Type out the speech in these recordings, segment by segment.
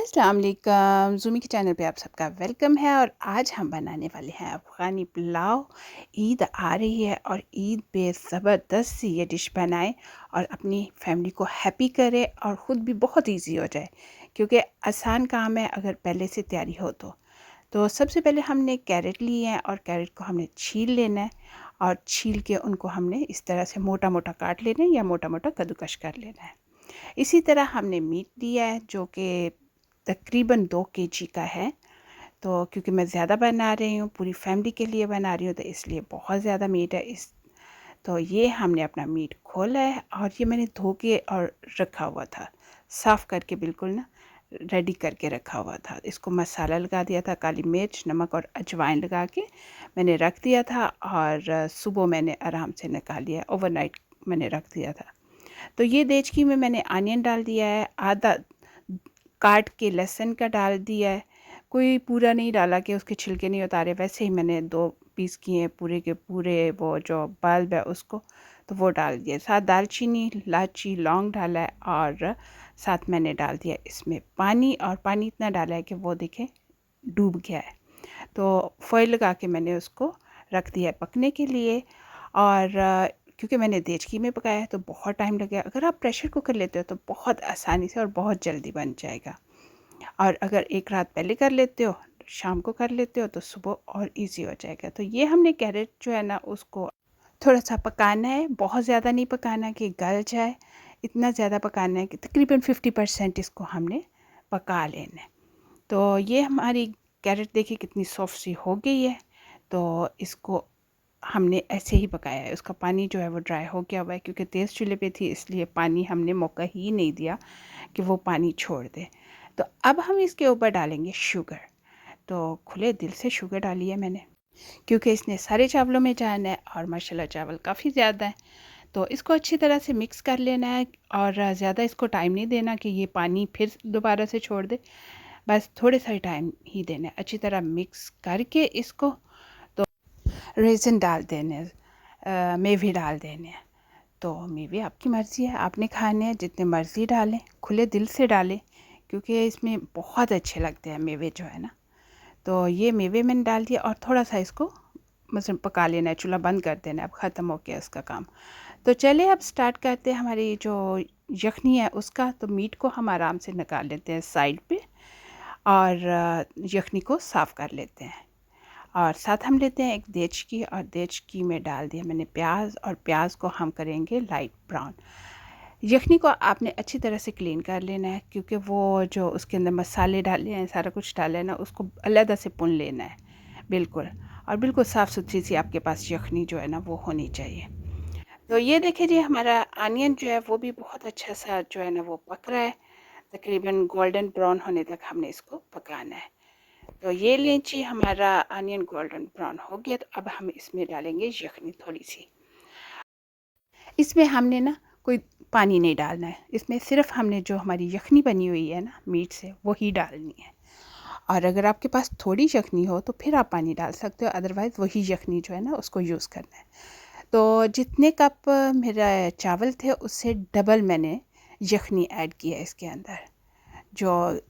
अस्सलाम वालेकुम ज़ूमी के चैनल पे आप सबका वेलकम है। और आज हम बनाने वाले हैं अफ़गानी पुलाव। ईद आ रही है और ईद पे ज़बरदस्त सी ये डिश बनाएं और अपनी फैमिली को हैप्पी करें और ख़ुद भी बहुत इजी हो जाए, क्योंकि आसान काम है अगर पहले से तैयारी हो तो सबसे पहले हमने कैरेट लिए हैं और कैरेट को हमने छील लेना है और छील के उनको हमने इस तरह से मोटा मोटा काट लेना है या मोटा मोटा कद्दूकश कर लेना है। इसी तरह हमने मीट लिया है जो कि तकरीबन 2 केजी का है। तो क्योंकि मैं ज़्यादा बना रही हूँ, पूरी फैमिली के लिए बना रही हूँ, तो इसलिए बहुत ज़्यादा मीट है। तो ये हमने अपना मीट खोला है और ये मैंने धो के और रखा हुआ था, साफ़ करके बिल्कुल ना रेडी करके रखा हुआ था। इसको मसाला लगा दिया था, काली मिर्च, नमक और अजवाइन लगा के मैंने रख दिया था और सुबह मैंने आराम से निकाल लिया, ओवरनाइट मैंने रख दिया था। तो ये देचकी में मैंने अनियन डाल दिया है, आधा काट के लहसुन का डाल दिया है, कोई पूरा नहीं डाला कि उसके छिलके नहीं उतारे, वैसे ही मैंने 2 पीस किए पूरे के पूरे, वो जो बल्ब है उसको, तो वो डाल दिया। साथ दालचीनी, इलायची, लौंग डाला है और साथ मैंने डाल दिया इसमें पानी, और पानी इतना डाला है कि वो देखें डूब गया है। तो फॉइल लगा के मैंने उसको रख दिया है पकने के लिए। और क्योंकि मैंने देचकी में पकाया है तो बहुत टाइम लगेगा। अगर आप प्रेशर कुकर लेते हो तो बहुत आसानी से और बहुत जल्दी बन जाएगा, और अगर एक रात पहले कर लेते हो, शाम को कर लेते हो, तो सुबह और इजी हो जाएगा। तो ये हमने कैरेट जो है ना उसको थोड़ा सा पकाना है, बहुत ज़्यादा नहीं पकाना कि गल जाए, इतना ज़्यादा पकाना है कि तकरीबन 50% इसको हमने पका लेना है। तो ये हमारी कैरेट देखिए कितनी सॉफ्ट सी हो गई है। तो इसको हमने ऐसे ही पकाया है, उसका पानी जो है वो ड्राई हो गया हुआ है, क्योंकि तेज़ चूल्हे पे थी इसलिए पानी हमने मौका ही नहीं दिया कि वो पानी छोड़ दे। तो अब हम इसके ऊपर डालेंगे शुगर। तो खुले दिल से शुगर डाली है मैंने, क्योंकि इसने सारे चावलों में जाना है और माशाल्लाह चावल काफ़ी ज़्यादा है। तो इसको अच्छी तरह से मिक्स कर लेना है और ज़्यादा इसको टाइम नहीं देना कि ये पानी फिर दोबारा से छोड़ दे, बस थोड़े सा टाइम ही देना है। अच्छी तरह मिक्स करके इसको तो रेज़न डाल देने, मेवे डाल देने हैं। तो मेवे आपकी मर्ज़ी है, आपने खाने हैं जितने मर्ज़ी डालें, खुले दिल से डालें, क्योंकि इसमें बहुत अच्छे लगते हैं मेवे जो है ना। तो ये मेवे मैंने डाल दिया और थोड़ा सा इसको मतलब पका लेना है, चूल्हा बंद कर देना है, अब ख़त्म हो गया इसका काम। तो चलिए अब स्टार्ट करते हैं हमारी जो यखनी है उसका। तो मीट को हम आराम से निकाल लेते हैं साइड पे और यखनी को साफ़ कर लेते हैं। और साथ हम लेते हैं एक देचकी, और देचकी में डाल दिया मैंने प्याज, और प्याज को हम करेंगे लाइट ब्राउन। यखनी को आपने अच्छी तरह से क्लीन कर लेना है, क्योंकि वो जो उसके अंदर मसाले डाले हैं, सारा कुछ डाला है ना, उसको अलग से भून लेना है बिल्कुल। और बिल्कुल साफ़ सुथरी सी आपके पास यखनी जो है ना वो होनी चाहिए। तो ये देखिए जी, हमारा अनियन जो है वो भी बहुत अच्छा सा जो है ना वो पक रहा है, तकरीबन गोल्डन ब्राउन होने तक हमने इसको पकाना है। तो ये लीजिए हमारा अनियन गोल्डन ब्राउन हो गया। तो अब हम इसमें डालेंगे यखनी थोड़ी सी। इसमें हमने ना कोई पानी नहीं डालना है, इसमें सिर्फ हमने जो हमारी यखनी बनी हुई है ना मीट से वही डालनी है। और अगर आपके पास थोड़ी यखनी हो तो फिर आप पानी डाल सकते हो, अदरवाइज़ वही यखनी जो है ना उसको यूज़ करना है। तो जितने कप मेरा चावल थे उससे डबल मैंने यखनी ऐड किया इसके अंदर, जो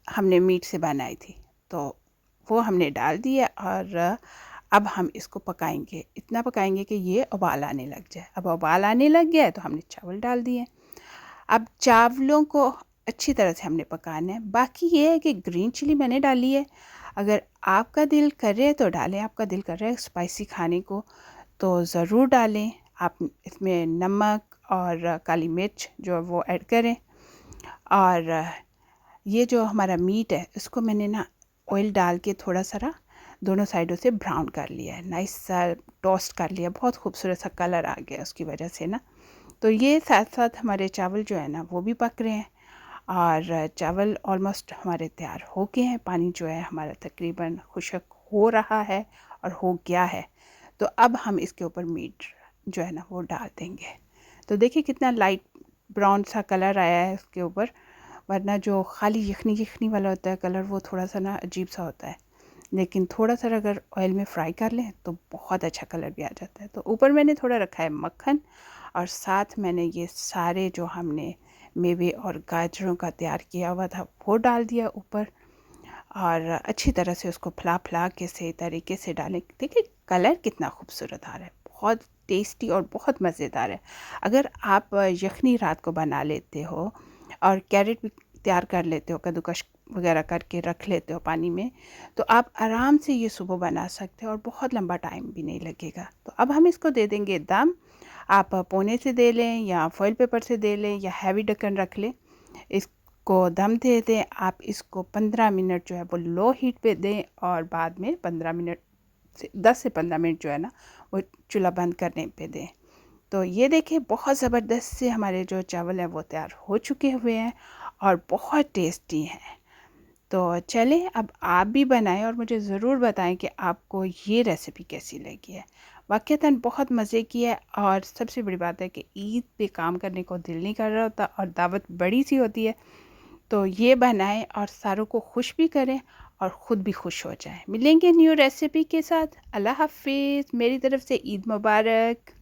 हमने मीट से बनाई थी। तो वो हमने डाल दिया और अब हम इसको पकाएंगे, इतना पकाएंगे कि ये उबाल आने लग जाए। अब उबाल आने लग गया है तो हमने चावल डाल दिए। अब चावलों को अच्छी तरह से हमने पकाना है। बाकी ये है कि ग्रीन चिली मैंने डाली है, अगर आपका दिल कर रहा है तो डालें, आपका दिल कर रहा है स्पाइसी खाने को तो ज़रूर डालें। आप इसमें नमक और काली मिर्च जो है वो ऐड करें। और ये जो हमारा मीट है इसको मैंने ना ऑयल डाल के थोड़ा सा दोनों साइडों से ब्राउन कर लिया है, नाइस सा टोस्ट कर लिया, बहुत खूबसूरत सा कलर आ गया उसकी वजह से ना। तो ये साथ साथ हमारे चावल जो है ना वो भी पक रहे हैं और चावल ऑलमोस्ट हमारे तैयार हो गए हैं। पानी जो है हमारा तकरीबन खुश्क हो रहा है और हो गया है। तो अब हम इसके ऊपर मीट जो है ना वो डाल देंगे। तो देखिए कितना लाइट ब्राउन सा कलर आया है इसके ऊपर, वरना जो खाली यखनी यखनी वाला होता है कलर वो थोड़ा सा ना अजीब सा होता है, लेकिन थोड़ा सा अगर ऑयल में फ्राई कर लें तो बहुत अच्छा कलर भी आ जाता है। तो ऊपर मैंने थोड़ा रखा है मक्खन और साथ मैंने ये सारे जो हमने मेवे और गाजरों का तैयार किया हुआ था, वो डाल दिया ऊपर और अच्छी तरह से उसको फैला के सही तरीके से डालें। देखिए कलर कितना खूबसूरत आ रहा है, बहुत टेस्टी और बहुत मज़ेदार है। अगर आप यखनी रात को बना लेते हो और कैरेट भी तैयार कर लेते हो, कद्दूकश वगैरह करके रख लेते हो पानी में, तो आप आराम से ये सुबह बना सकते हो और बहुत लंबा टाइम भी नहीं लगेगा। तो अब हम इसको दे देंगे दम। आप पोने से दे लें या फॉइल पेपर से दे लें या हैवी ढक्कन रख लें। इसको दम दे दें। आप इसको 15 मिनट जो है वो लो हीट पे दें और बाद में 15 मिनट से 10 से 15 मिनट जो है ना वो चूल्हा बंद करने पे दें। तो ये देखिए बहुत ज़बरदस्त से हमारे जो चावल हैं वो तैयार हो चुके हुए हैं और बहुत टेस्टी हैं। तो चलें अब आप भी बनाएं और मुझे ज़रूर बताएं कि आपको ये रेसिपी कैसी लगी है। वाक़ईतन बहुत मज़े की है और सबसे बड़ी बात है कि ईद पे काम करने को दिल नहीं कर रहा होता और दावत बड़ी सी होती है, तो ये बनाएं और सारों को खुश भी करें और ख़ुद भी खुश हो जाएं। मिलेंगे न्यू रेसिपी के साथ। अल्लाह हाफ़िज़। मेरी तरफ़ से ईद मुबारक।